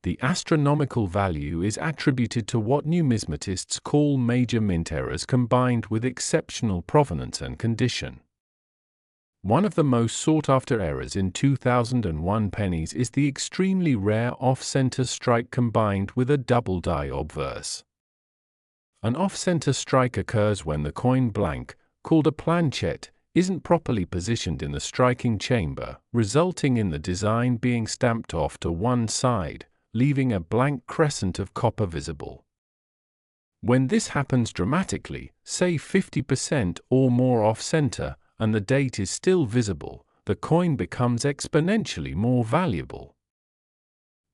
The astronomical value is attributed to what numismatists call major mint errors combined with exceptional provenance and condition. One of the most sought-after errors in 2001 pennies is the extremely rare off-center strike combined with a double die obverse. An off-center strike occurs when the coin blank, called a planchet, isn't properly positioned in the striking chamber, resulting in the design being stamped off to one side, leaving a blank crescent of copper visible. When this happens dramatically, say 50% or more off-center, and the date is still visible, the coin becomes exponentially more valuable.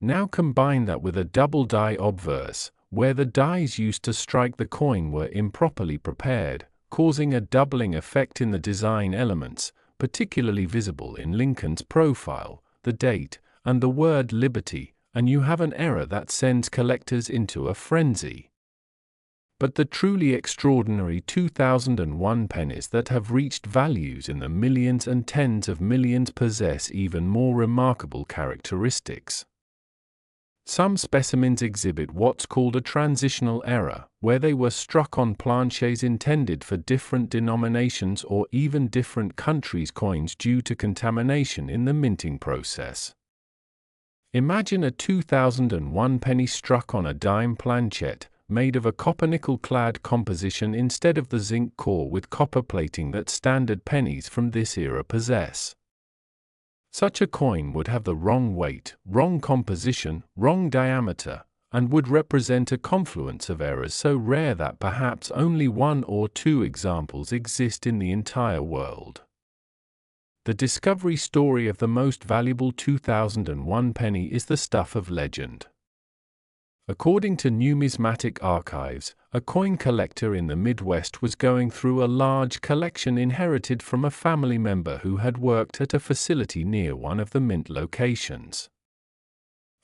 Now combine that with a double die obverse, where the dies used to strike the coin were improperly prepared, causing a doubling effect in the design elements, particularly visible in Lincoln's profile, the date, and the word liberty, and you have an error that sends collectors into a frenzy. But the truly extraordinary 2001 pennies that have reached values in the millions and tens of millions possess even more remarkable characteristics. Some specimens exhibit what's called a transitional error, where they were struck on planchets intended for different denominations or even different countries' coins due to contamination in the minting process. Imagine a 2001 penny struck on a dime planchet, made of a copper-nickel-clad composition instead of the zinc core with copper plating that standard pennies from this era possess. Such a coin would have the wrong weight, wrong composition, wrong diameter, and would represent a confluence of errors so rare that perhaps only one or two examples exist in the entire world. The discovery story of the most valuable 2001 penny is the stuff of legend. According to numismatic archives, a coin collector in the Midwest was going through a large collection inherited from a family member who had worked at a facility near one of the mint locations.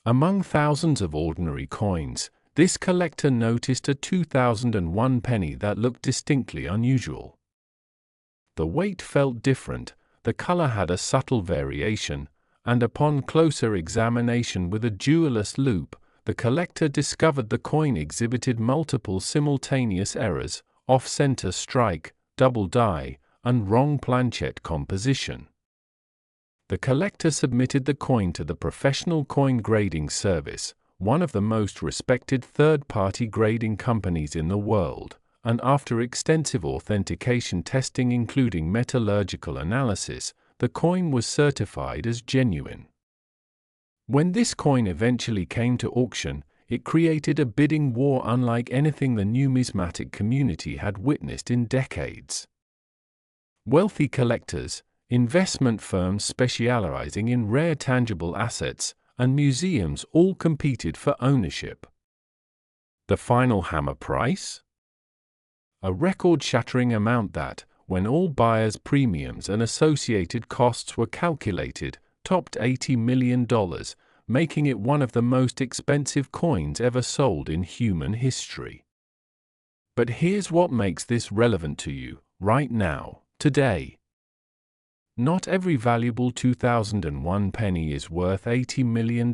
Among thousands of ordinary coins, this collector noticed a 2001 penny that looked distinctly unusual. The weight felt different, the color had a subtle variation, and upon closer examination with a jeweller's loupe, the collector discovered the coin exhibited multiple simultaneous errors, off-center strike, double die, and wrong planchet composition. The collector submitted the coin to the Professional Coin Grading Service, one of the most respected third-party grading companies in the world, and after extensive authentication testing including metallurgical analysis, the coin was certified as genuine. When this coin eventually came to auction, it created a bidding war unlike anything the numismatic community had witnessed in decades. Wealthy collectors, investment firms specializing in rare tangible assets, and museums all competed for ownership. The final hammer price? A record-shattering amount that, when all buyers' premiums and associated costs were calculated, topped $80 million, making it one of the most expensive coins ever sold in human history. But here's what makes this relevant to you, right now, today. Not every valuable 2001 penny is worth $80 million,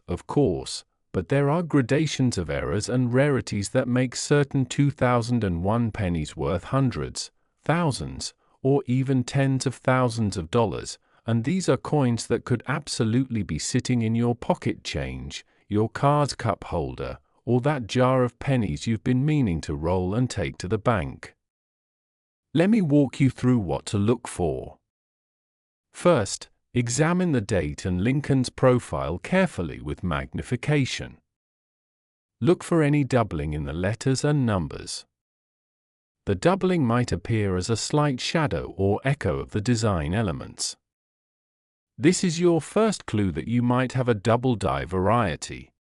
of course, but there are gradations of errors and rarities that make certain 2001 pennies worth hundreds, thousands, or even tens of thousands of dollars, and these are coins that could absolutely be sitting in your pocket change, your car's cup holder, or that jar of pennies you've been meaning to roll and take to the bank. Let me walk you through what to look for. First, examine the date and Lincoln's profile carefully with magnification. Look for any doubling in the letters and numbers. The doubling might appear as a slight shadow or echo of the design elements. This is your first clue that you might have a double die variety.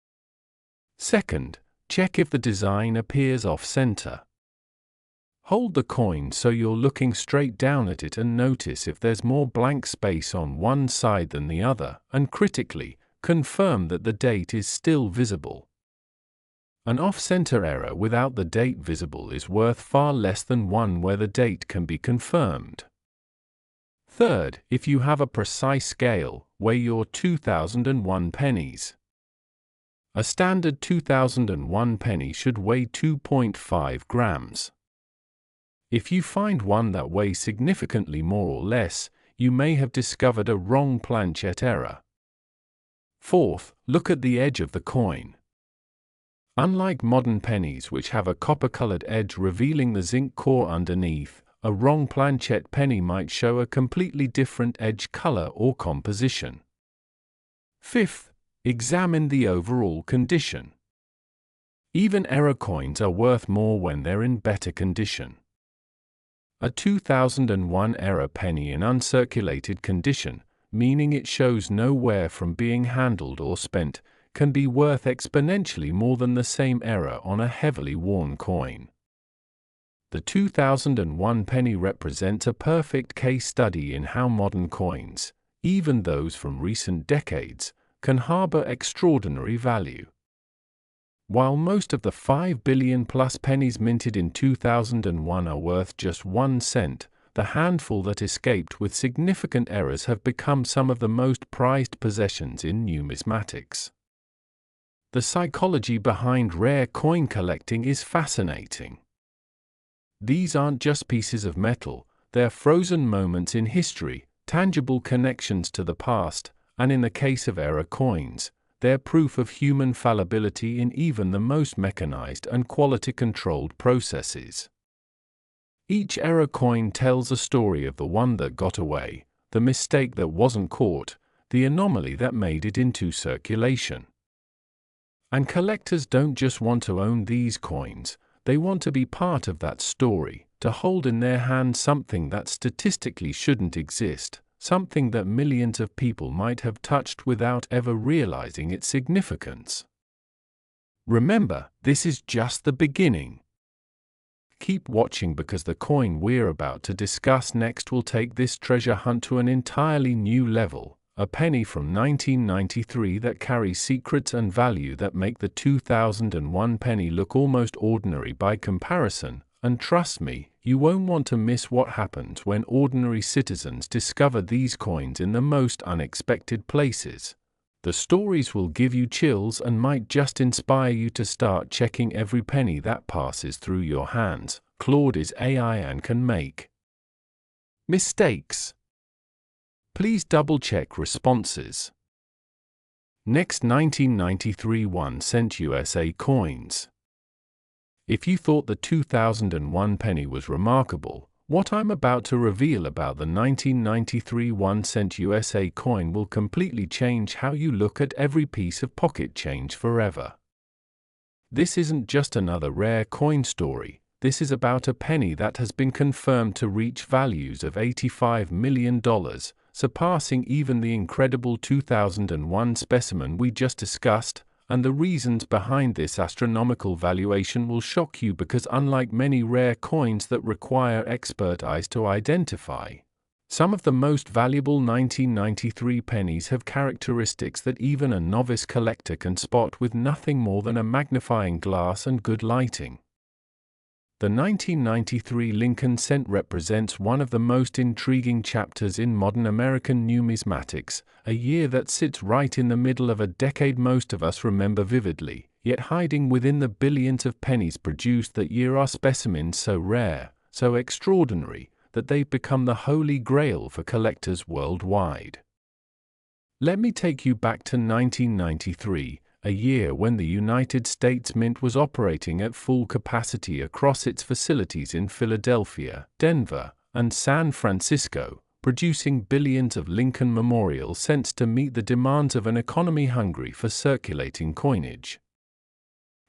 Second, check if the design appears off-center. Hold the coin so you're looking straight down at it and notice if there's more blank space on one side than the other, and critically, confirm that the date is still visible. An off-center error without the date visible is worth far less than one where the date can be confirmed. Third, if you have a precise scale, weigh your 2001 pennies. A standard 2001 penny should weigh 2.5 grams. If you find one that weighs significantly more or less, you may have discovered a wrong planchet error. Fourth, look at the edge of the coin. Unlike modern pennies which have a copper-colored edge revealing the zinc core underneath, a wrong planchet penny might show a completely different edge color or composition. Fifth, examine the overall condition. Even error coins are worth more when they're in better condition. A 2001 error penny in uncirculated condition, meaning it shows no wear from being handled or spent, can be worth exponentially more than the same error on a heavily worn coin. The 2001 penny represents a perfect case study in how modern coins, even those from recent decades, can harbor extraordinary value. While most of the 5 billion plus pennies minted in 2001 are worth just 1 cent, the handful that escaped with significant errors have become some of the most prized possessions in numismatics. The psychology behind rare coin collecting is fascinating. These aren't just pieces of metal, they're frozen moments in history, tangible connections to the past, and in the case of error coins, they're proof of human fallibility in even the most mechanized and quality-controlled processes. Each error coin tells a story of the one that got away, the mistake that wasn't caught, the anomaly that made it into circulation. And collectors don't just want to own these coins, they want to be part of that story, to hold in their hand something that statistically shouldn't exist, something that millions of people might have touched without ever realizing its significance. Remember, this is just the beginning. Keep watching because the coin we're about to discuss next will take this treasure hunt to an entirely new level, a penny from 1993 that carries secrets and value that make the 2001 penny look almost ordinary by comparison, and trust me, you won't want to miss what happens when ordinary citizens discover these coins in the most unexpected places. The stories will give you chills and might just inspire you to start checking every penny that passes through your hands. Claude is AI and can make mistakes. Please double-check responses. Next, 1993 1-cent USA coins. If you thought the 2001 penny was remarkable, what I'm about to reveal about the 1993 1-cent USA coin will completely change how you look at every piece of pocket change forever. This isn't just another rare coin story, this is about a penny that has been confirmed to reach values of $85 million, surpassing even the incredible 2001 specimen we just discussed, and the reasons behind this astronomical valuation will shock you because unlike many rare coins that require expert eyes to identify, some of the most valuable 1993 pennies have characteristics that even a novice collector can spot with nothing more than a magnifying glass and good lighting. The 1993 Lincoln cent represents one of the most intriguing chapters in modern American numismatics, a year that sits right in the middle of a decade most of us remember vividly, yet hiding within the billions of pennies produced that year are specimens so rare, so extraordinary, that they've become the holy grail for collectors worldwide. Let me take you back to 1993, a year when the United States Mint was operating at full capacity across its facilities in Philadelphia, Denver, and San Francisco, producing billions of Lincoln Memorial cents to meet the demands of an economy hungry for circulating coinage.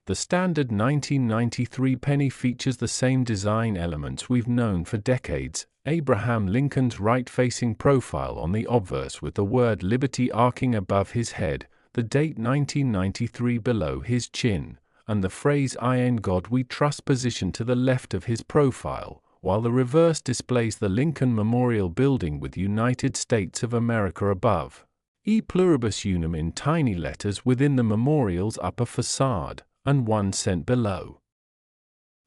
The standard 1993 penny features the same design elements we've known for decades: Abraham Lincoln's right-facing profile on the obverse with the word Liberty arcing above his head, the date 1993 below his chin, and the phrase "I in God we trust" positioned to the left of his profile, while the reverse displays the Lincoln Memorial Building with United States of America above, E pluribus unum in tiny letters within the memorial's upper facade, and 1 cent below.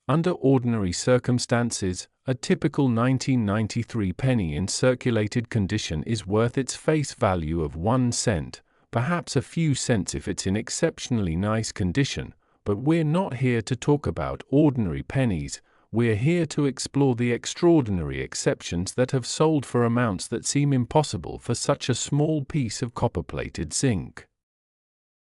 Under ordinary circumstances, a typical 1993 penny in circulated condition is worth its face value of 1 cent, perhaps a few cents if it's in exceptionally nice condition, but we're not here to talk about ordinary pennies. We're here to explore the extraordinary exceptions that have sold for amounts that seem impossible for such a small piece of copper-plated zinc.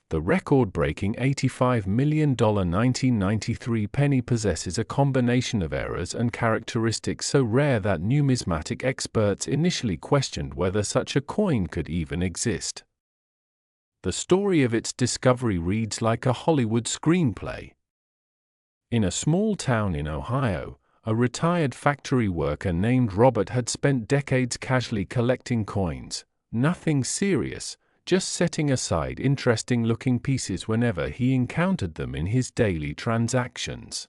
The record-breaking $85 million 1993 penny possesses a combination of errors and characteristics so rare that numismatic experts initially questioned whether such a coin could even exist. The story of its discovery reads like a Hollywood screenplay. In a small town in Ohio, a retired factory worker named Robert had spent decades casually collecting coins, nothing serious, just setting aside interesting-looking pieces whenever he encountered them in his daily transactions.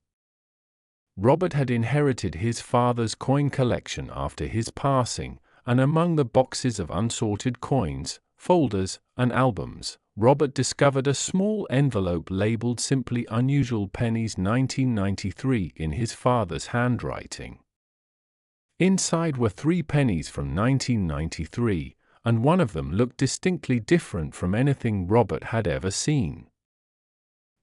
Robert had inherited his father's coin collection after his passing, and among the boxes of unsorted coins, folders, and albums, Robert discovered a small envelope labeled simply Unusual Pennies 1993 in his father's handwriting. Inside were 3 pennies from 1993, and one of them looked distinctly different from anything Robert had ever seen.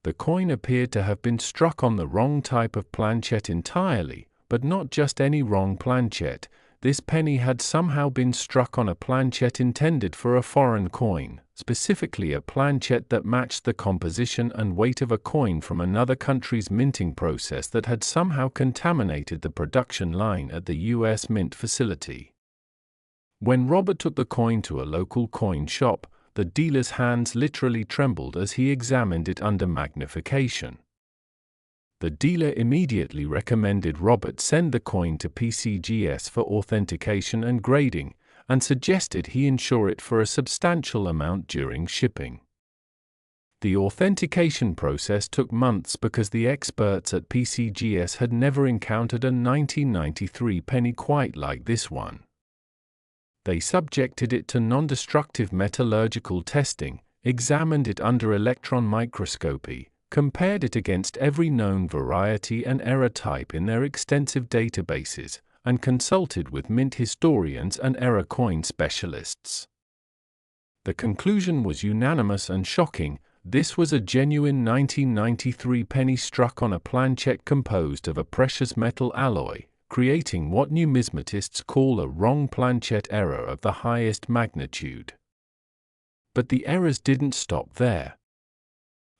The coin appeared to have been struck on the wrong type of planchet entirely, but not just any wrong planchet. This penny had somehow been struck on a planchet intended for a foreign coin, specifically a planchet that matched the composition and weight of a coin from another country's minting process that had somehow contaminated the production line at the U.S. Mint facility. When Robert took the coin to a local coin shop, the dealer's hands literally trembled as he examined it under magnification. The dealer immediately recommended Robert send the coin to PCGS for authentication and grading, and suggested he insure it for a substantial amount during shipping. The authentication process took months because the experts at PCGS had never encountered a 1993 penny quite like this one. They subjected it to non-destructive metallurgical testing, examined it under electron microscopy, compared it against every known variety and error type in their extensive databases, and consulted with mint historians and error coin specialists. The conclusion was unanimous and shocking: this was a genuine 1993 penny struck on a planchet composed of a precious metal alloy, creating what numismatists call a wrong planchet error of the highest magnitude. But the errors didn't stop there.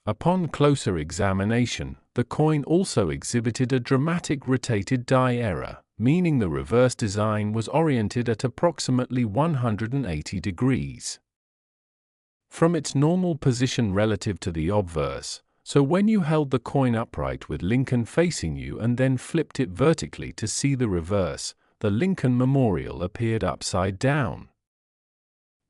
Upon closer examination, the coin also exhibited a dramatic rotated die error, meaning the reverse design was oriented at approximately 180 degrees from its normal position relative to the obverse. So when you held the coin upright with Lincoln facing you and then flipped it vertically to see the reverse, the Lincoln Memorial appeared upside down.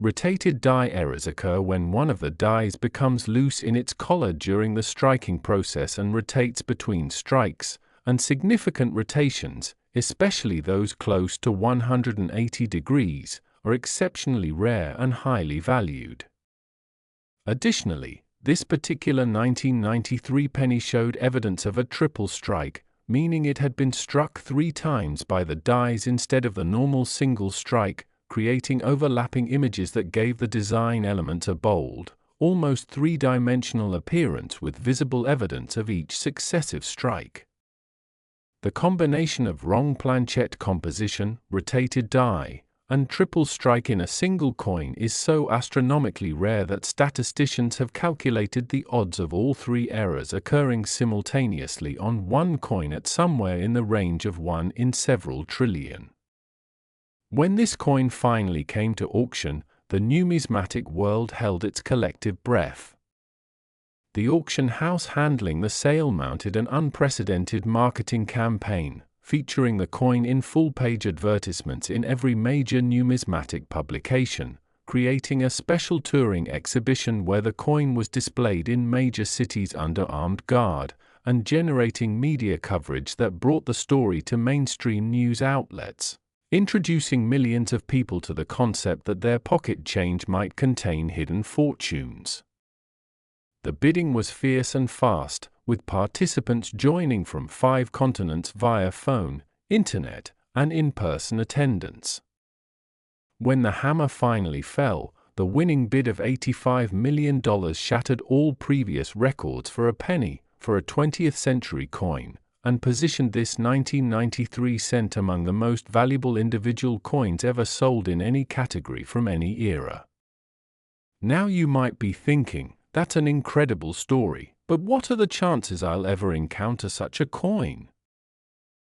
Rotated die errors occur when one of the dies becomes loose in its collar during the striking process and rotates between strikes, and significant rotations, especially those close to 180 degrees, are exceptionally rare and highly valued. Additionally, this particular 1993 penny showed evidence of a triple strike, meaning it had been struck 3 times by the dies instead of the normal single strike, creating overlapping images that gave the design element a bold, almost 3-dimensional appearance with visible evidence of each successive strike. The combination of wrong planchet composition, rotated die, and triple strike in a single coin is so astronomically rare that statisticians have calculated the odds of all 3 errors occurring simultaneously on one coin at somewhere in the range of 1 in several trillion. When this coin finally came to auction, the numismatic world held its collective breath. The auction house handling the sale mounted an unprecedented marketing campaign, featuring the coin in full-page advertisements in every major numismatic publication, creating a special touring exhibition where the coin was displayed in major cities under armed guard, and generating media coverage that brought the story to mainstream news outlets, introducing millions of people to the concept that their pocket change might contain hidden fortunes. The bidding was fierce and fast, with participants joining from 5 continents via phone, internet, and in-person attendance. When the hammer finally fell, the winning bid of $85 million shattered all previous records for a penny for a 20th century coin, and positioned this 1993 cent among the most valuable individual coins ever sold in any category from any era. Now you might be thinking, that's an incredible story, but what are the chances I'll ever encounter such a coin?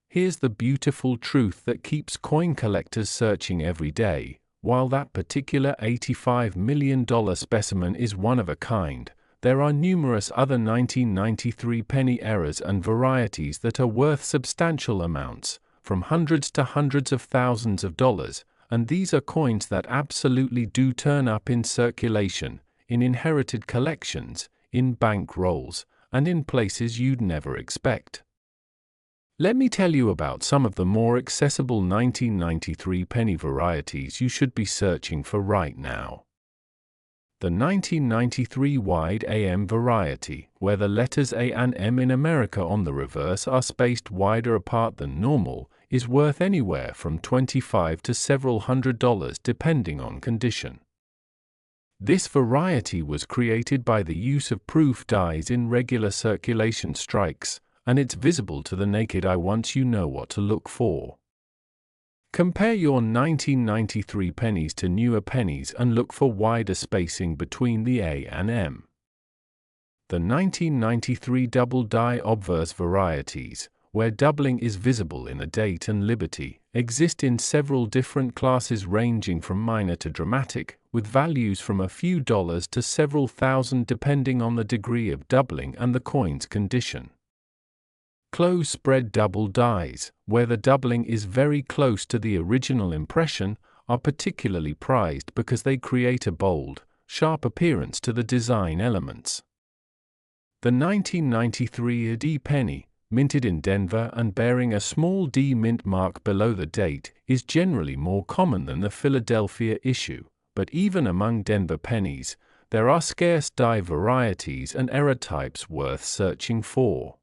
Here's the beautiful truth that keeps coin collectors searching every day. While that particular $85 million specimen is one of a kind, there are numerous other 1993 penny errors and varieties that are worth substantial amounts, from hundreds to hundreds of thousands of dollars, and these are coins that absolutely do turn up in circulation, in inherited collections, in bank rolls, and in places you'd never expect. Let me tell you about some of the more accessible 1993 penny varieties you should be searching for right now. The 1993 wide AM variety, where the letters A and M in America on the reverse are spaced wider apart than normal, is worth anywhere from $25 to several $100 depending on condition. This variety was created by the use of proof dies in regular circulation strikes, and it's visible to the naked eye once you know what to look for. Compare your 1993 pennies to newer pennies and look for wider spacing between the A and M. The 1993 double die obverse varieties, where doubling is visible in the date and liberty, exist in several different classes ranging from minor to dramatic, with values from a few dollars to several thousand depending on the degree of doubling and the coin's condition. Close spread double dies, where the doubling is very close to the original impression, are particularly prized because they create a bold, sharp appearance to the design elements. The 1993 D penny, minted in Denver and bearing a small D mint mark below the date, is generally more common than the Philadelphia issue, but even among Denver pennies, there are scarce die varieties and error types worth searching for.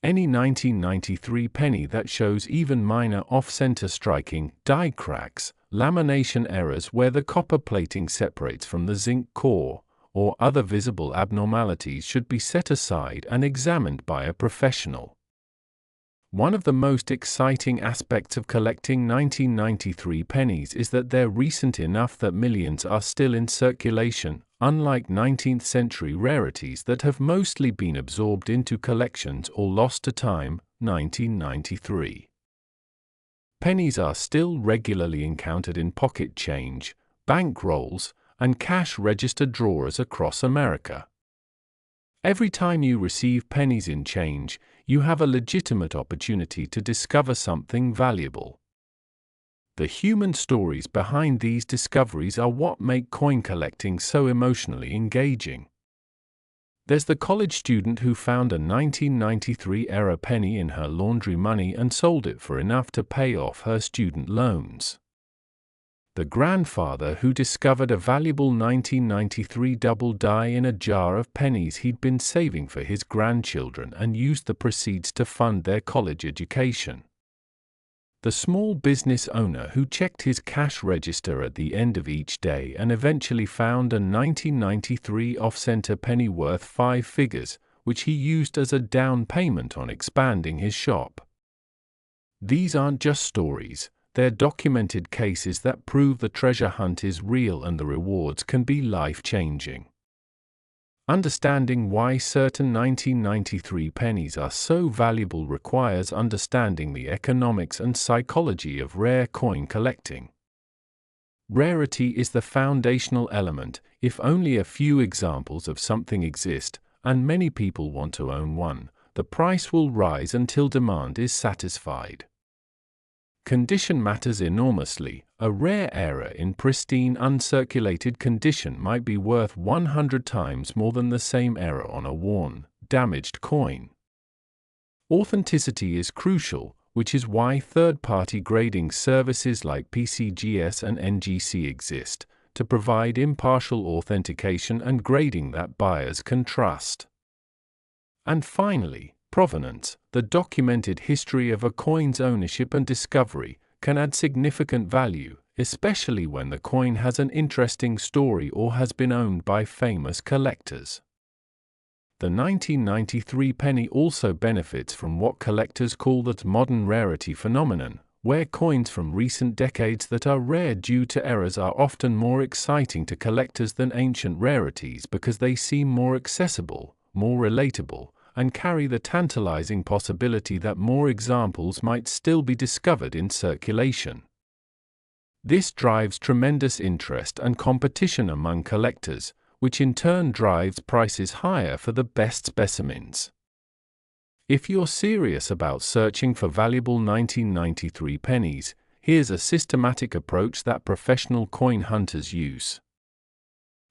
Any 1993 penny that shows even minor off-center striking, die cracks, lamination errors where the copper plating separates from the zinc core, or other visible abnormalities should be set aside and examined by a professional. One of the most exciting aspects of collecting 1993 pennies is that they're recent enough that millions are still in circulation, unlike 19th century rarities that have mostly been absorbed into collections or lost to time. 1993 pennies are still regularly encountered in pocket change, bank rolls, and cash register drawers across America. Every time you receive pennies in change, you have a legitimate opportunity to discover something valuable. The human stories behind these discoveries are what make coin collecting so emotionally engaging. There's the college student who found a 1993 era penny in her laundry money and sold it for enough to pay off her student loans. The grandfather who discovered a valuable 1993 double die in a jar of pennies he'd been saving for his grandchildren and used the proceeds to fund their college education. The small business owner who checked his cash register at the end of each day and eventually found a 1993 off-center penny worth 5 figures, which he used as a down payment on expanding his shop. These aren't just stories. They're documented cases that prove the treasure hunt is real and the rewards can be life-changing. Understanding why certain 1993 pennies are so valuable requires understanding the economics and psychology of rare coin collecting. Rarity is the foundational element. If only a few examples of something exist, and many people want to own one, the price will rise until demand is satisfied. Condition matters enormously. A rare error in pristine uncirculated condition might be worth 100 times more than the same error on a worn, damaged coin. Authenticity is crucial, which is why third-party grading services like PCGS and NGC exist, to provide impartial authentication and grading that buyers can trust. And finally, provenance, the documented history of a coin's ownership and discovery, can add significant value, especially when the coin has an interesting story or has been owned by famous collectors. The 1993 penny also benefits from what collectors call the modern rarity phenomenon, where coins from recent decades that are rare due to errors are often more exciting to collectors than ancient rarities because they seem more accessible, more relatable, and carry the tantalizing possibility that more examples might still be discovered in circulation. This drives tremendous interest and competition among collectors, which in turn drives prices higher for the best specimens. If you're serious about searching for valuable 1993 pennies, here's a systematic approach that professional coin hunters use.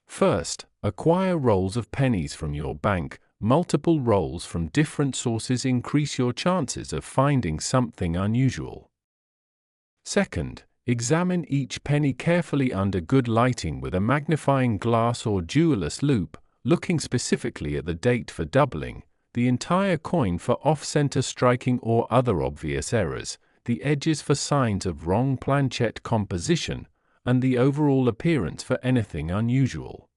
First, acquire rolls of pennies from your bank. Multiple rolls from different sources increase your chances of finding something unusual. Second, examine each penny carefully under good lighting with a magnifying glass or jeweller's loupe, looking specifically at the date for doubling, the entire coin for off-center striking or other obvious errors, the edges for signs of wrong planchet composition, and the overall appearance for anything unusual.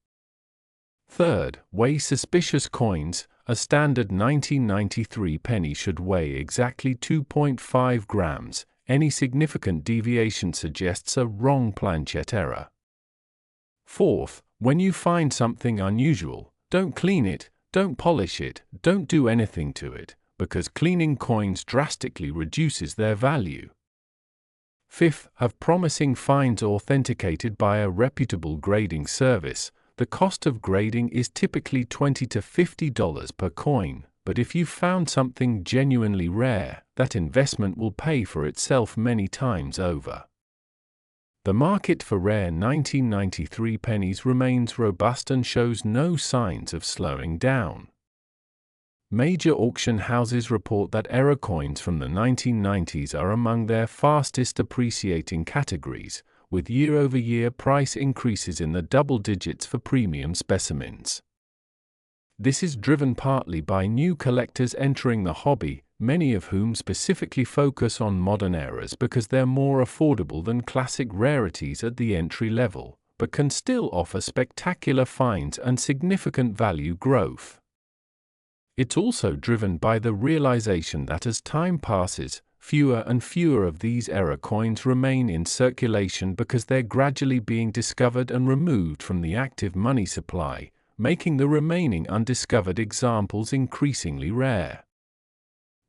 Third, weigh suspicious coins. A standard 1993 penny should weigh exactly 2.5 grams. Any significant deviation suggests a wrong planchet error. Fourth, when you find something unusual, don't clean it, don't polish it, don't do anything to it, because cleaning coins drastically reduces their value. Fifth, have promising finds authenticated by a reputable grading service. The cost of grading is typically $20 to $50 per coin, but if you've found something genuinely rare, that investment will pay for itself many times over. The market for rare 1993 pennies remains robust and shows no signs of slowing down. Major auction houses report that error coins from the 1990s are among their fastest appreciating categories, with year-over-year price increases in the double digits for premium specimens. This is driven partly by new collectors entering the hobby, many of whom specifically focus on modern errors because they're more affordable than classic rarities at the entry level, but can still offer spectacular finds and significant value growth. It's also driven by the realization that as time passes, fewer and fewer of these error coins remain in circulation because they're gradually being discovered and removed from the active money supply, making the remaining undiscovered examples increasingly rare.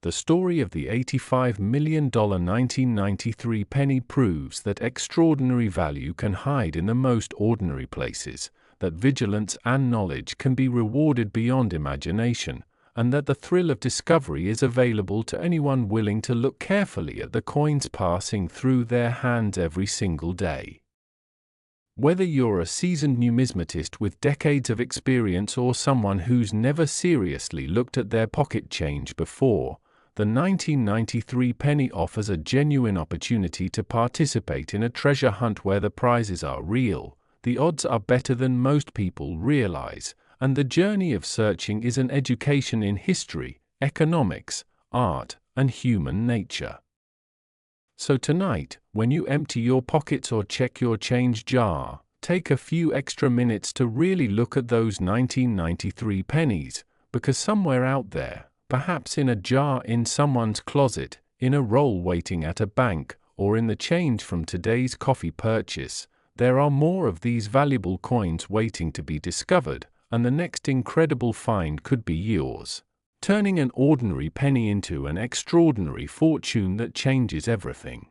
The story of the $85 million 1993 penny proves that extraordinary value can hide in the most ordinary places, that vigilance and knowledge can be rewarded beyond imagination, and that the thrill of discovery is available to anyone willing to look carefully at the coins passing through their hands every single day. Whether you're a seasoned numismatist with decades of experience or someone who's never seriously looked at their pocket change before, the 1993 penny offers a genuine opportunity to participate in a treasure hunt where the prizes are real, the odds are better than most people realize, and the journey of searching is an education in history, economics, art, and human nature. So tonight, when you empty your pockets or check your change jar, take a few extra minutes to really look at those 1993 pennies, because somewhere out there, perhaps in a jar in someone's closet, in a roll waiting at a bank, or in the change from today's coffee purchase, there are more of these valuable coins waiting to be discovered, and the next incredible find could be yours, turning an ordinary penny into an extraordinary fortune that changes everything.